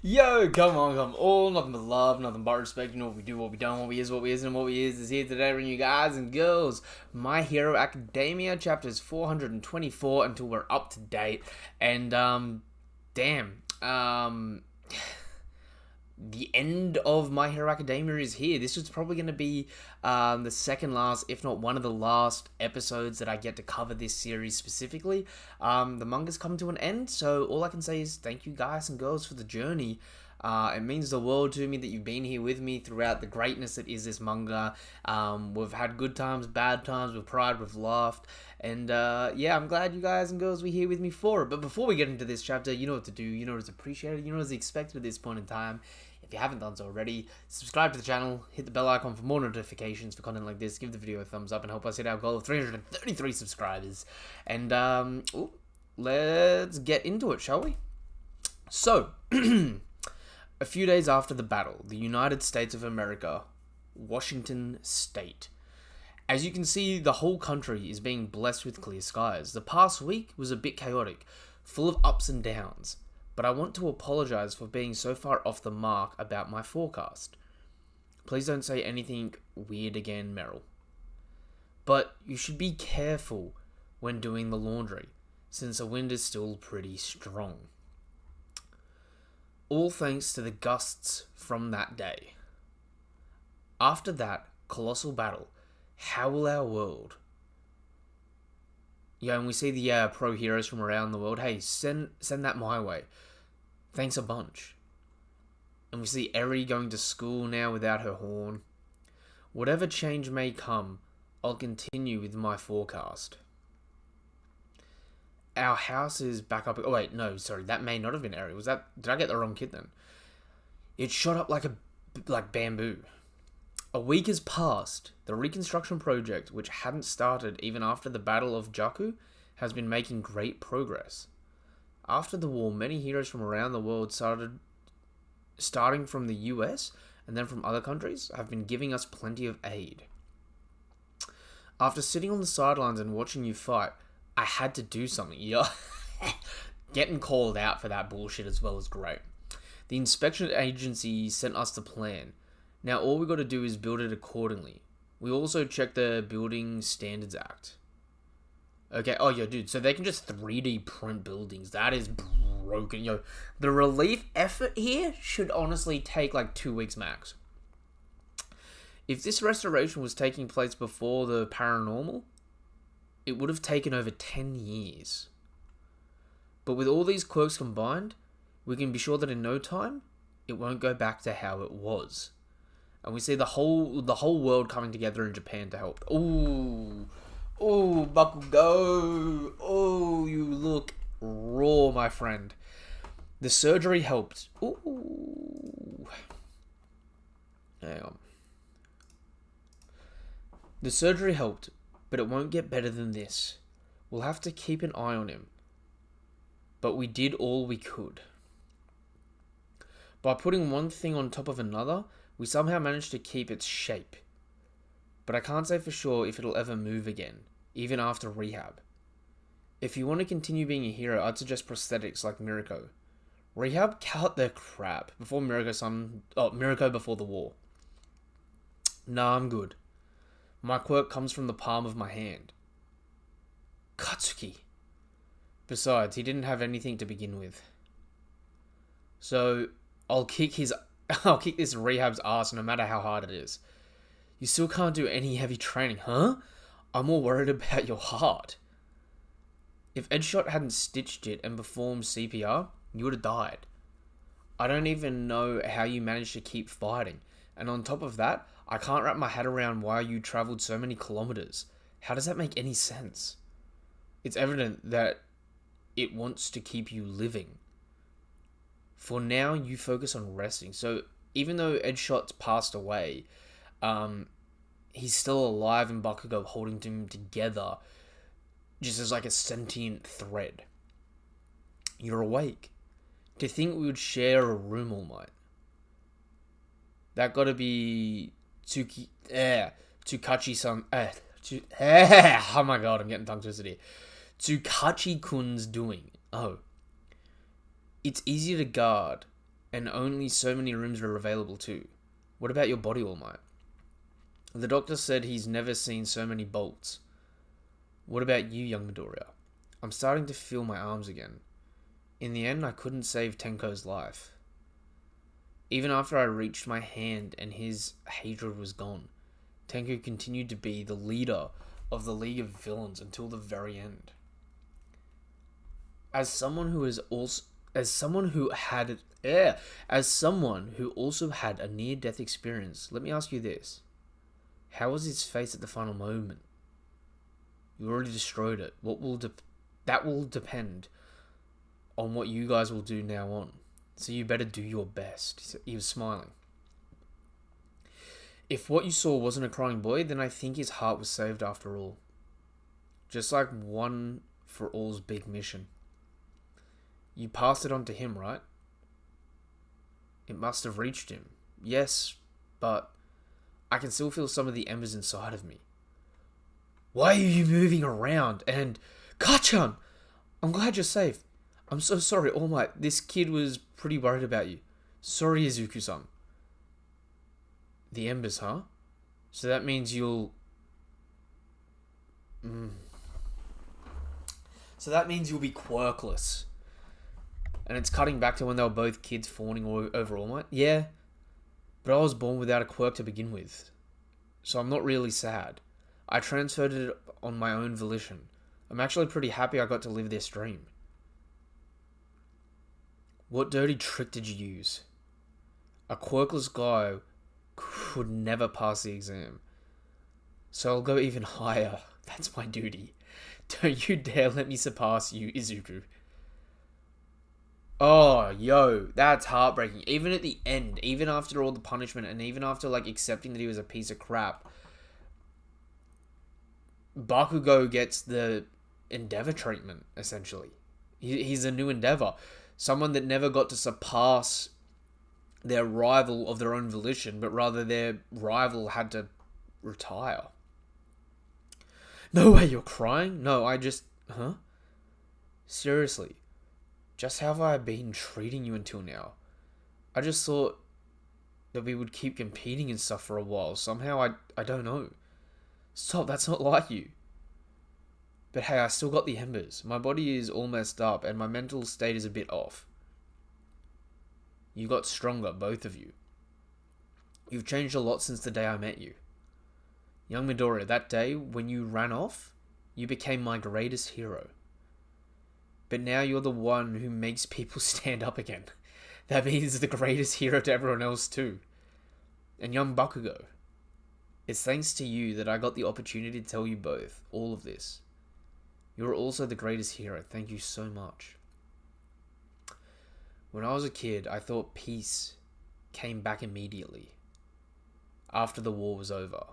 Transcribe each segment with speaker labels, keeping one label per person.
Speaker 1: Yo, come on, nothing but love, nothing but respect. You know what we do, what we don't, what we is, what we isn't, and what we is here today, bringing you guys and girls My Hero Academia chapters 424 until we're up to date. And damn, the end of My Hero Academia is here. This is probably going to be the second last, if not one of the last episodes that I get to cover this series specifically. The manga's come to an end, so all I can say is thank you guys and girls for the journey. It means the world to me that you've been here with me throughout the greatness that is this manga. We've had good times, bad times, we've cried, we've laughed, and yeah, I'm glad you guys and girls were here with me for it. But before we get into this chapter, you know what to do, you know what's appreciated, you know what's expected at this point in time. If you haven't done so already, subscribe to the channel, hit the bell icon for more notifications for content like this, give the video a thumbs up, and help us hit our goal of 333 subscribers. And let's get into it, shall we? So, a few days after the battle, the United States of America, Washington State. As you can see, the whole country is being blessed with clear skies. The past week was a bit chaotic, full of ups and downs. But I want to apologize for being so far off the mark about my forecast. Please don't say anything weird again, Meryl. But you should be careful when doing the laundry, since the wind is still pretty strong. All thanks to the gusts from that day. After that colossal battle, how will our world? Yeah, and we see the pro heroes from around the world. Hey, send that my way. Thanks a bunch. And we see Eri going to school now without her horn. Whatever change may come, I'll continue with my forecast. Our house is back up. Oh wait, no, sorry, that may not have been Eri. Did I get the wrong kid then? It shot up like bamboo. A week has passed. The reconstruction project, which hadn't started even after the Battle of Jakku, has been making great progress. After the war, many heroes from around the world starting from the US and then from other countries, have been giving us plenty of aid. After sitting on the sidelines and watching you fight, I had to do something. Yeah. Getting called out for that bullshit as well is great. The inspection agency sent us the plan. Now all we got to do is build it accordingly. We also check the Building Standards Act. Okay, oh yeah, dude, so they can just 3D print buildings. That is broken. Yo, the relief effort here should honestly take like 2 weeks max. If this restoration was taking place before the paranormal, it would have taken over 10 years. But with all these quirks combined, we can be sure that in no time, it won't go back to how it was. And we see the whole world coming together in Japan to help. Ooh, Bakugo. Oh, you look raw, my friend. The surgery helped. Ooh. Hang on. The surgery helped, but it won't get better than this. We'll have to keep an eye on him. But we did all we could. By putting one thing on top of another, we somehow managed to keep its shape. But I can't say for sure if it'll ever move again, even after rehab. If you want to continue being a hero, I'd suggest prosthetics like Mirko. Rehab? Cut the crap. Before Mirko before the war. Nah, I'm good. My quirk comes from the palm of my hand. Katsuki. Besides, he didn't have anything to begin with. So, I'll kick this rehab's ass no matter how hard it is. You still can't do any heavy training, huh? I'm more worried about your heart. If Edshot hadn't stitched it and performed CPR, you would have died. I don't even know how you managed to keep fighting. And on top of that, I can't wrap my head around why you travelled so many kilometers. How does that make any sense? It's evident that it wants to keep you living. For now, you focus on resting. So even though Edshot's passed away, he's still alive in Bakugo, holding them together just as like a sentient thread. You're awake. To think we would share a room all night. That gotta be Tsukachi-san. Oh my god, I'm getting tongue twisted here. Tsukachi-kun's doing. Oh. It's easier to guard And only so many rooms are available too. What about your body, All Might? The doctor said he's never seen so many bolts. What about you, young Midoriya? I'm starting to feel my arms again. In the end, I couldn't save Tenko's life. Even after I reached my hand and his hatred was gone, Tenko continued to be the leader of the League of Villains until the very end. As someone who also had a near-death experience, let me ask you this. How was his face at the final moment? You already destroyed it. That will depend on what you guys will do now on. So you better do your best. He was smiling. If what you saw wasn't a crying boy, then I think his heart was saved after all. Just like One for All's big mission. You passed it on to him, right? It must have reached him. Yes, but I can still feel some of the embers inside of me. Why are you moving around? And Kachan! I'm glad you're safe. I'm so sorry, All Might. This kid was pretty worried about you. Sorry, Izuku-san. The embers, huh? So that means you'll... So that means you'll be quirkless. And it's cutting back to when they were both kids fawning over All Might. Yeah, but I was born without a quirk to begin with. So I'm not really sad. I transferred it on my own volition. I'm actually pretty happy I got to live this dream. What dirty trick did you use? A quirkless guy could never pass the exam. So I'll go even higher. That's my duty. Don't you dare let me surpass you, Izuku. Oh, yo, that's heartbreaking. Even at the end, even after all the punishment, and even after, like, accepting that he was a piece of crap, Bakugo gets the Endeavor treatment, essentially. He's a new Endeavor. Someone that never got to surpass their rival of their own volition, but rather their rival had to retire. No way, you're crying? No, I just... Huh? Seriously. Just how have I been treating you until now? I just thought that we would keep competing and stuff for a while. Somehow, I don't know. Stop, that's not like you. But hey, I still got the embers. My body is all messed up and my mental state is a bit off. You got stronger, both of you. You've changed a lot since the day I met you. Young Midoriya, that day when you ran off, you became my greatest hero. But now you're the one who makes people stand up again. That means the greatest hero to everyone else too. And young Bakugo, it's thanks to you that I got the opportunity to tell you both all of this. You're also the greatest hero. Thank you so much. When I was a kid, I thought peace came back immediately after the war was over.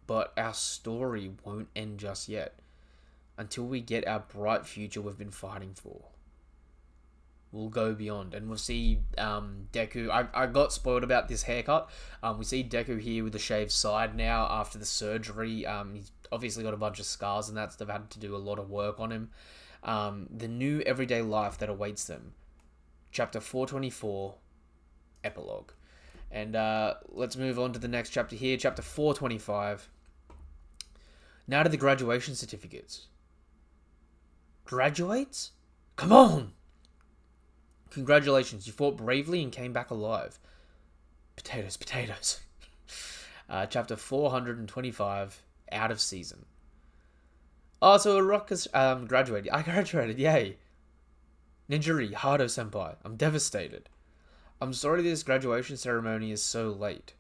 Speaker 1: But our story won't end just yet until we get our bright future we've been fighting for. We'll go beyond and we'll see Deku. I got spoiled about this haircut. We see Deku here with a shaved side now after the surgery. He's obviously got a bunch of scars and that's they've had to do a lot of work on him. The new everyday life that awaits them. Chapter 424, Epilogue. And let's move on to the next chapter here. Chapter 425. Now to the graduation certificates. Graduates? Come on! Congratulations, you fought bravely and came back alive. Potatoes, potatoes. Chapter 425, Out of Season. Oh, so Ruckus graduated. I graduated, yay. Ninjuri, Hado-senpai, I'm devastated. I'm sorry this graduation ceremony is so late.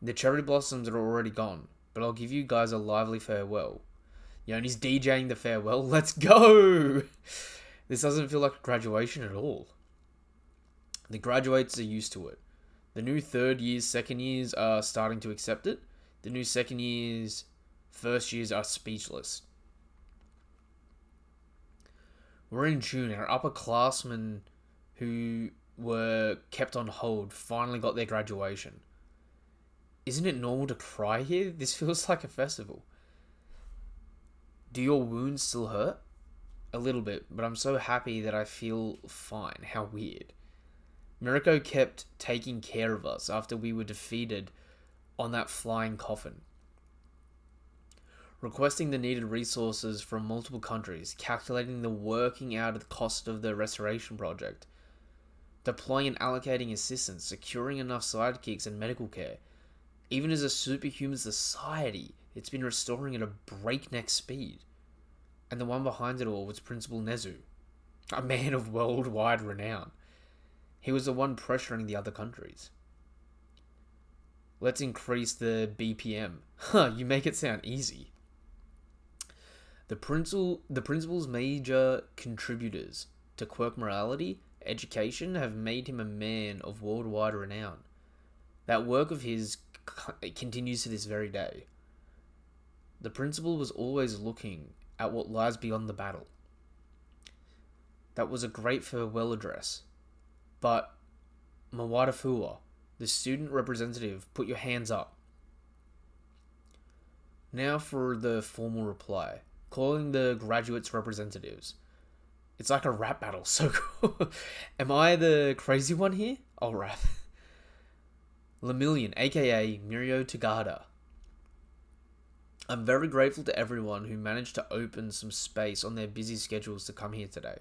Speaker 1: The cherry blossoms are already gone, but I'll give you guys a lively farewell. Yoni's DJing the farewell. Let's go! This doesn't feel like a graduation at all. The graduates are used to it. The new third years, second years are starting to accept it. The new second years, first years are speechless. We're in June. Our upperclassmen who were kept on hold finally got their graduation. Isn't it normal to cry here? This feels like a festival. Do your wounds still hurt? a little bit, but I'm so happy that I feel fine. How weird. Mirko kept taking care of us after we were defeated on that flying coffin. Requesting the needed resources from multiple countries, calculating the working out of the cost of the restoration project, deploying and allocating assistance, securing enough sidekicks and medical care. Even as a superhuman society, it's been restoring at a breakneck speed. And the one behind it all was Principal Nezu, a man of worldwide renown. He was the one pressuring the other countries. Let's increase the BPM. Huh, you make it sound easy. The principal's major contributors to quirk morality, education, have made him a man of worldwide renown. That work of his continues to this very day. The principal was always looking at what lies beyond the battle. That was a great farewell address. But, Mawada Fua, the student representative, put your hands up. Now for the formal reply. Calling the graduates representatives. It's like a rap battle, so cool. Am I the crazy one here? I'll rap. Lemillion, aka Mirio Tagada. I'm very grateful to everyone who managed to open some space on their busy schedules to come here today.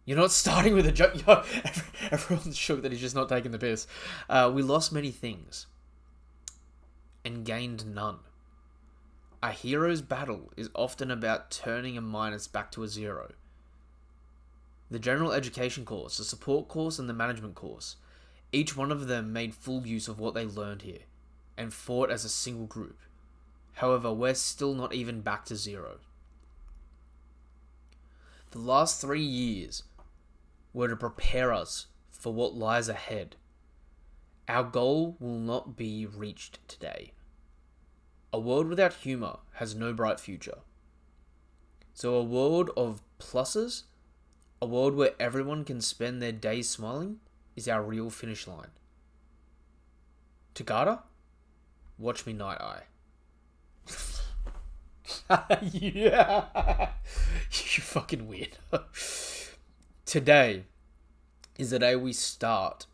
Speaker 1: You're not starting with a joke. Yo, everyone's shook that he's just not taking the piss. We lost many things and gained none. A hero's battle is often about turning a minus back to a zero. The general education course, the support course, and the management course, each one of them made full use of what they learned here and fought as a single group. However, we're still not even back to zero. The last 3 years were to prepare us for what lies ahead. Our goal will not be reached today. A world without humor has no bright future. So a world of pluses, a world where everyone can spend their days smiling, is our real finish line. Tagada, watch me night eye. Yeah. You fucking weird. Today is the day we start.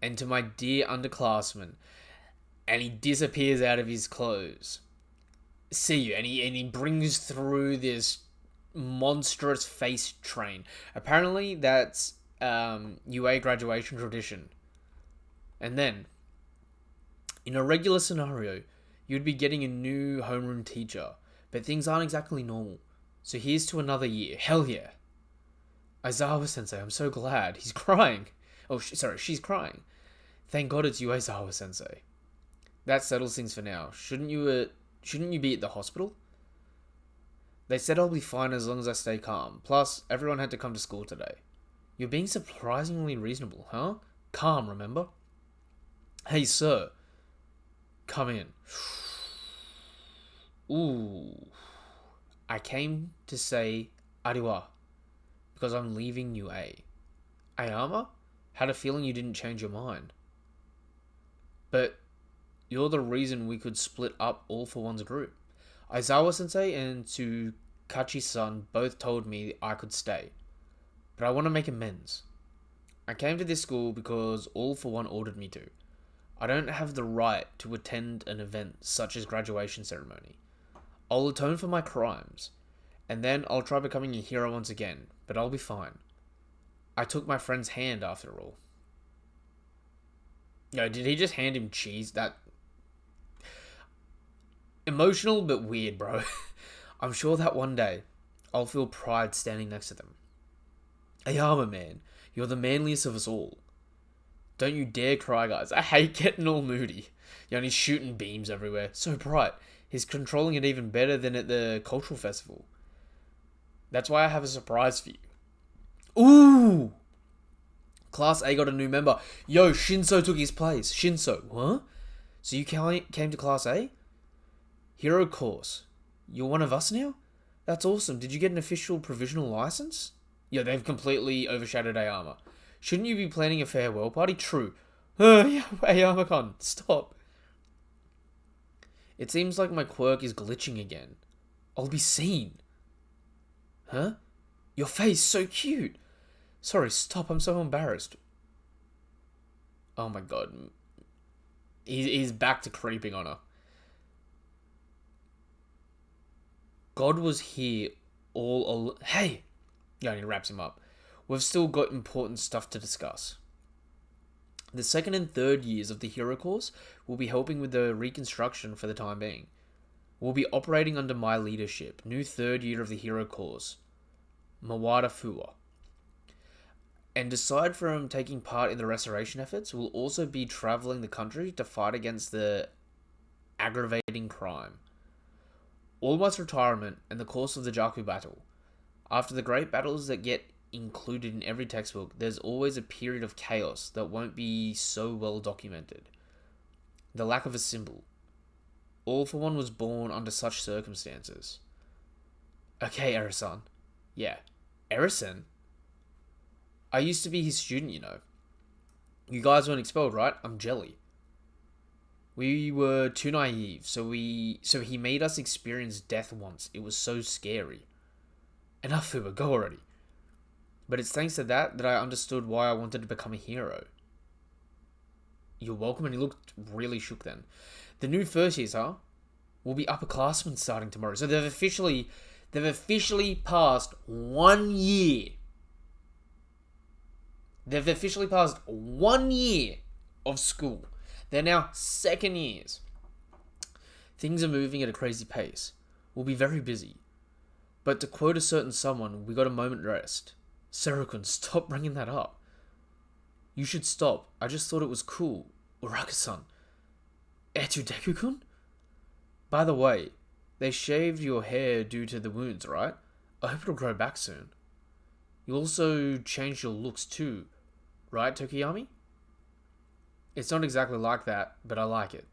Speaker 1: And to my dear underclassman, and he disappears out of his clothes. See you, and he brings through this monstrous face train. Apparently, that's UA graduation tradition. And then, in a regular scenario, you'd be getting a new homeroom teacher, but things aren't exactly normal. So here's to another year. Hell yeah. Aizawa-sensei, I'm so glad. He's crying. Oh, she's crying. Thank God it's you, Aizawa-sensei. That settles things for now. Shouldn't you be at the hospital? They said I'll be fine as long as I stay calm. Plus, everyone had to come to school today. You're being surprisingly reasonable, huh? Calm, remember? Hey, sir. Come in. Ooh. I came to say ariwa because I'm leaving UA. Ayama? Had a feeling you didn't change your mind. But you're the reason we could split up All for One's group. Aizawa-sensei and Tsukachi-san both told me I could stay. But I want to make amends. I came to this school because All for One ordered me to. I don't have the right to attend an event such as graduation ceremony. I'll atone for my crimes, and then I'll try becoming a hero once again, but I'll be fine. I took my friend's hand after all. Yo, did he just hand him cheese? That... Emotional but weird, bro. I'm sure that one day, I'll feel pride standing next to them. Ayama, man, you're the manliest of us all. Don't you dare cry, guys. I hate getting all moody. You're only shooting beams everywhere. So bright. He's controlling it even better than at the cultural festival. That's why I have a surprise for you. Ooh! Class A got a new member. Yo, Shinso took his place. Shinso, huh? So you came to Class A? Hero course. You're one of us now? That's awesome. Did you get an official provisional license? Yo, they've completely overshadowed Ayama. Shouldn't you be planning a farewell party? True. Yeah, Ayama-con, stop. It seems like my quirk is glitching again. I'll be seen. Huh? Your face, so cute. Sorry, stop, I'm so embarrassed. Oh my god. He's back to creeping on her. God was here Hey! Yeah, and he wraps him up. We've still got important stuff to discuss. The second and third years of the Hero course will be helping with the reconstruction for the time being. We'll be operating under my leadership. New third year of the Hero course. Mawada Fua. And aside from taking part in the restoration efforts, we'll also be traveling the country to fight against the aggravating crime. Almost retirement and the course of the Jakku battle. After the great battles that get included in every textbook, there's always a period of chaos that won't be so well documented. The lack of a symbol. All for One was born under such circumstances. Okay, Erasan. Yeah. Erasan? I used to be his student, you know. You guys weren't expelled, right? I'm jelly. We were too naive, so he made us experience death once. It was so scary. Enough, Fuba, go already. But it's thanks to that I understood why I wanted to become a hero. You're welcome, and he looked really shook then. The new first years, huh? Will be upperclassmen starting tomorrow. So they've officially passed 1 year. They've officially passed 1 year of school. They're now second years. Things are moving at a crazy pace. We'll be very busy. But to quote a certain someone, we got a moment rest. Serukun, stop bringing that up. You should stop. I just thought it was cool. Uraka-san. Etudeku-kun? By the way, they shaved your hair due to the wounds, right? I hope it'll grow back soon. You also changed your looks too, right, Tokiyami? It's not exactly like that, but I like it.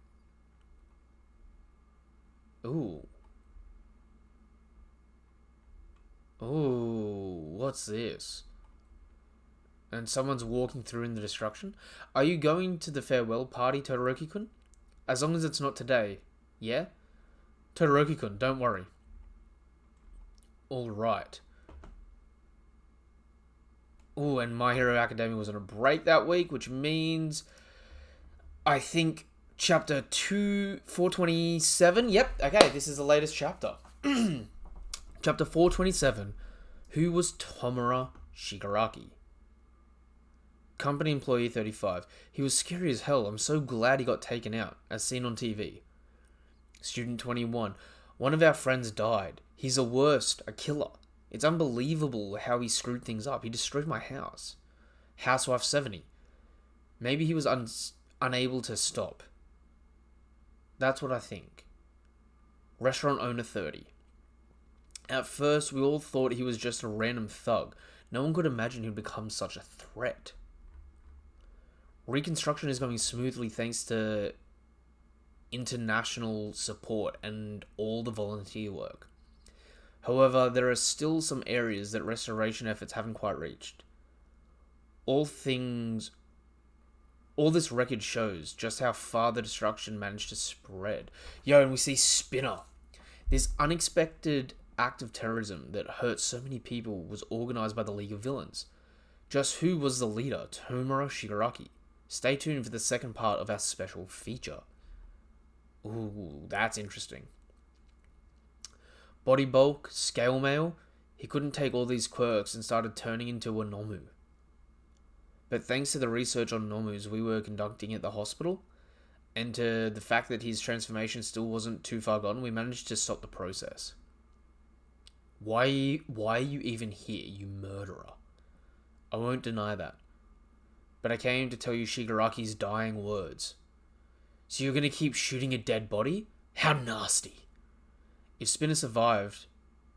Speaker 1: Ooh. Ooh, what's this? And someone's walking through in the destruction. Are you going to the farewell party, Todoroki-kun? As long as it's not today. Yeah? Todoroki-kun, don't worry. Alright. Ooh, and My Hero Academia was on a break that week, which means I think chapter 427. Yep, okay, this is the latest chapter. Chapter 427. Who was Tomura Shigaraki? Company employee 35. He was scary as hell. I'm so glad he got taken out, as seen on TV. Student 21. One of our friends died. He's a worst, a killer. It's unbelievable how he screwed things up. He destroyed my house. Housewife 70. Maybe he was unable to stop. That's what I think. Restaurant owner 30. At first, we all thought he was just a random thug. No one could imagine he'd become such a threat. Reconstruction is going smoothly thanks to international support and all the volunteer work. However, there are still some areas that restoration efforts haven't quite reached. All this record shows just how far the destruction managed to spread. Yo, and we see Spinner. This unexpected act of terrorism that hurt so many people was organized by the League of Villains. Just who was the leader? Tomura Shigaraki. Stay tuned for the second part of our special feature. Ooh, that's interesting. Body bulk, scale mail. He couldn't take all these quirks and started turning into a Nomu. But thanks to the research on Nomus we were conducting at the hospital, and to the fact that his transformation still wasn't too far gone, we managed to stop the process. Why are you even here, you murderer? I won't deny that. But I came to tell you Shigaraki's dying words. So you're gonna keep shooting a dead body? How nasty. If Spinner survived,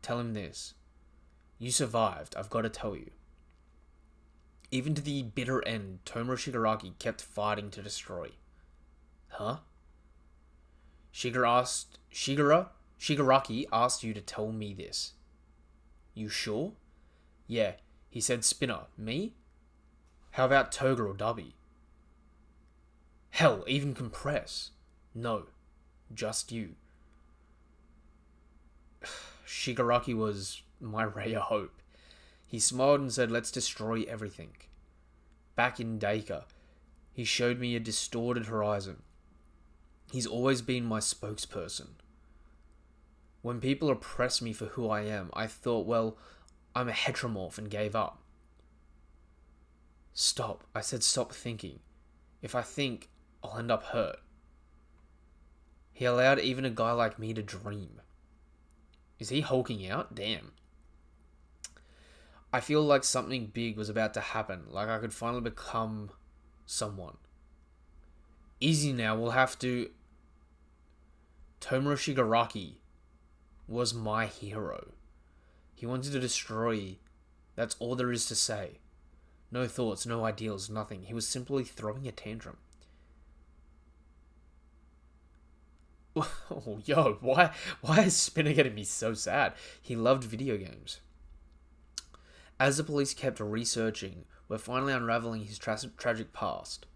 Speaker 1: tell him this. You survived, I've got to tell you. Even to the bitter end, Tomura Shigaraki kept fighting to destroy. Huh? Shigaraki asked you to tell me this. You sure? Yeah, he said Spinner. Me? How about Toga or Dubby? Hell, even Compress. No, just you. Shigaraki was my ray of hope. He smiled and said, let's destroy everything. Back in Dacre, he showed me a distorted horizon. He's always been my spokesperson. When people oppress me for who I am, I thought, well, I'm a heteromorph and gave up. Stop. I said stop thinking. If I think, I'll end up hurt. He allowed even a guy like me to dream. Is he hulking out? Damn. I feel like something big was about to happen, like I could finally become someone. Easy now, we'll have to... Tomura Shigaraki was my hero. He wanted to destroy. That's all there is to say. No thoughts, no ideals, nothing. He was simply throwing a tantrum. Oh, yo, why is Spinner getting me so sad? He loved video games. As the police kept researching, we're finally unraveling his tragic past.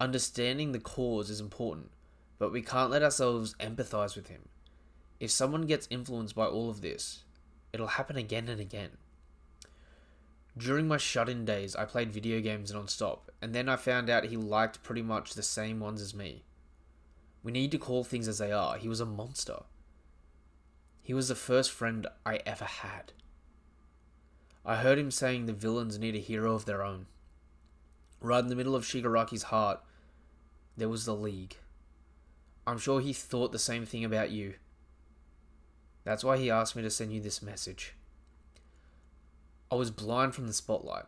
Speaker 1: Understanding the cause is important, but we can't let ourselves empathize with him. If someone gets influenced by all of this, it'll happen again and again. During my shut-in days, I played video games non-stop, and then I found out he liked pretty much the same ones as me. We need to call things as they are. He was a monster. He was the first friend I ever had. I heard him saying the villains need a hero of their own. Right in the middle of Shigaraki's heart, there was the League. I'm sure he thought the same thing about you. That's why he asked me to send you this message. I was blind from the spotlight.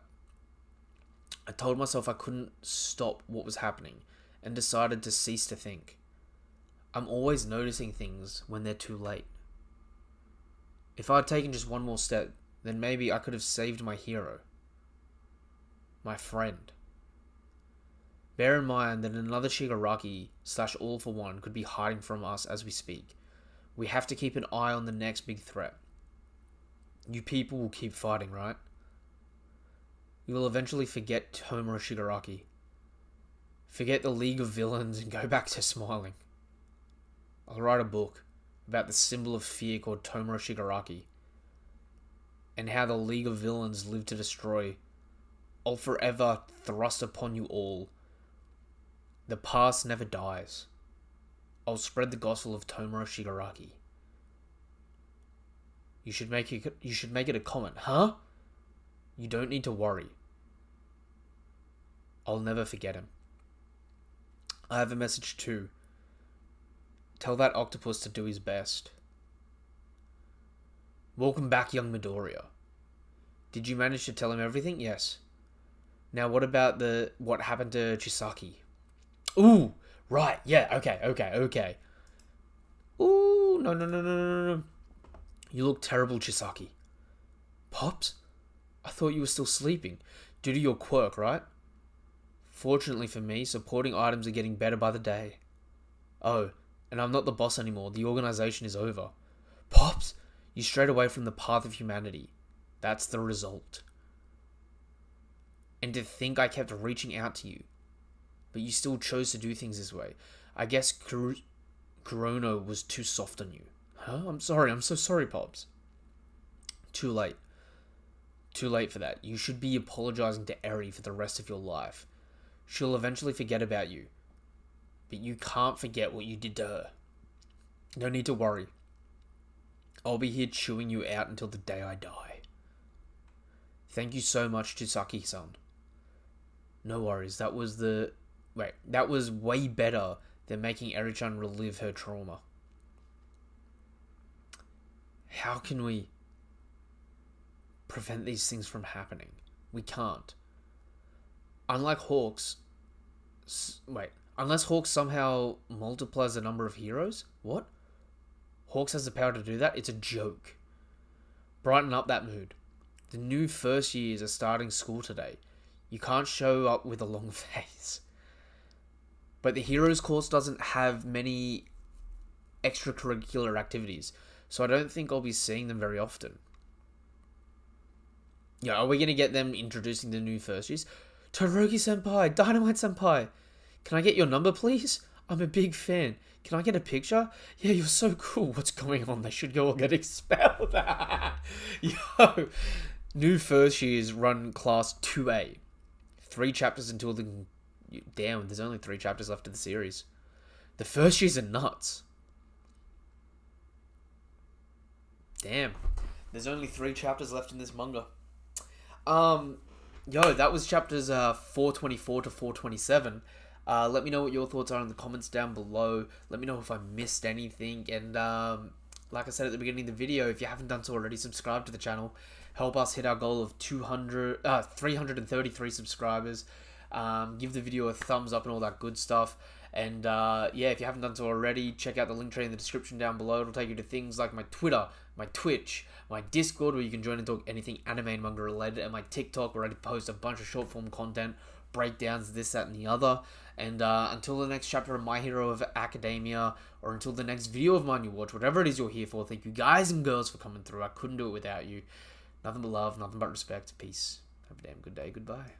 Speaker 1: I told myself I couldn't stop what was happening and decided to cease to think. I'm always noticing things when they're too late. If I'd taken just one more step, then maybe I could have saved my hero. My friend. Bear in mind that another Shigaraki / All for One could be hiding from us as we speak. We have to keep an eye on the next big threat. You people will keep fighting, right? You will eventually forget Tomura Shigaraki. Forget the League of Villains and go back to smiling. I'll write a book about the symbol of fear called Tomura Shigaraki and how the League of Villains live to destroy. I'll forever thrust upon you all. The past never dies. I'll spread the gospel of Tomura Shigaraki. You should make it a comment, huh? You don't need to worry. I'll never forget him. I have a message too. Tell that octopus to do his best. Welcome back, young Midoriya. Did you manage to tell him everything? Yes. Now what about what happened to Chisaki? Ooh, right, yeah, okay. Ooh, no. You look terrible, Chisaki. Pops? I thought you were still sleeping. Due to your quirk, right? Fortunately for me, supporting items are getting better by the day. Oh, and I'm not the boss anymore. The organization is over. Pops, you strayed away from the path of humanity. That's the result. And to think I kept reaching out to you, but you still chose to do things this way. I guess Kurono was too soft on you. Huh? I'm so sorry, Pops. Too late. Too late for that. You should be apologizing to Eri for the rest of your life. She'll eventually forget about you. But you can't forget what you did to her. No need to worry. I'll be here chewing you out until the day I die. Thank you so much, Chisaki-san. No worries, that was way better than making Eri-chan relive her trauma. How can we prevent these things from happening? We can't. Unless Hawks somehow multiplies the number of heroes? What? Hawks has the power to do that? It's a joke. Brighten up that mood. The new first years are starting school today. You can't show up with a long face. But the Heroes course doesn't have many extracurricular activities, so I don't think I'll be seeing them very often. Yeah, are we going to get them introducing the new first years? Todoroki-senpai, Dynamite-senpai, can I get your number, please? I'm a big fan. Can I get a picture? Yeah, you're so cool. What's going on? They should go all get expelled. Yo, new first years run class 2A. 3 chapters until the... Damn, there's only 3 chapters left of the series. The first years are nuts. Damn. There's only 3 chapters left in this manga. Yo, that was chapters 424 to 427. Let me know what your thoughts are in the comments down below. Let me know if I missed anything. And like I said at the beginning of the video, if you haven't done so already, subscribe to the channel. Help us hit our goal of 333 subscribers. Give the video a thumbs up and all that good stuff. And yeah, if you haven't done so already, check out the link tree in the description down below. It'll take you to things like my Twitter, my Twitch, my Discord, where you can join and talk anything anime and manga related, and my TikTok, where I post a bunch of short form content, breakdowns, this, that, and the other. And until the next chapter of My Hero of Academia, or until the next video of mine you watch, whatever it is you're here for, thank you guys and girls for coming through. I couldn't do it without you. Nothing but love, nothing but respect. Peace. Have a damn good day. Goodbye.